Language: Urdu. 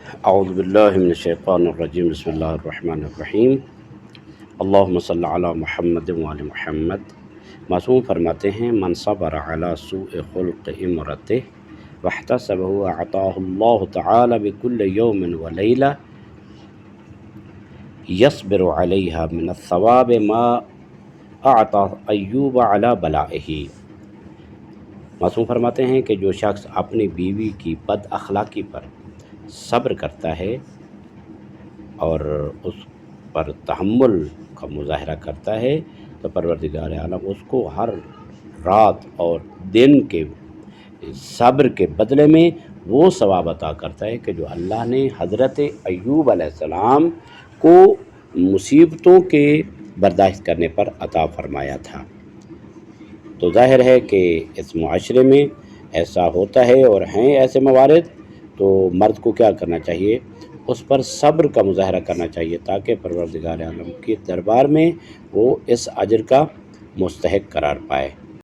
اعوذ باللہ من الشیطان الرجیم، بسم اللہ الرحمن الرحیم۔ اللہم صلی علی محمد وعلی محمد۔ معصوم فرماتے ہیں من صبر علی سوء خلق امرتہ واحتسبہ اعطاہ اللہ تعالی بکل یوم ولیلہ یصبر علیہا من الثواب ما اعطا ایوب علی بلائہ۔ معصوم فرماتے ہیں کہ جو شخص اپنی بیوی کی بد اخلاقی پر صبر کرتا ہے اور اس پر تحمل کا مظاہرہ کرتا ہے تو پروردگار عالم اس کو ہر رات اور دن کے صبر کے بدلے میں وہ ثواب عطا کرتا ہے کہ جو اللہ نے حضرت ایوب علیہ السلام کو مصیبتوں کے برداشت کرنے پر عطا فرمایا تھا۔ تو ظاہر ہے کہ اس معاشرے میں ایسا ہوتا ہے اور ہیں ایسے موارد، تو مرد کو کیا کرنا چاہیے؟ اس پر صبر کا مظاہرہ کرنا چاہیے تاکہ پروردگار عالم کے دربار میں وہ اس اجر کا مستحق قرار پائے۔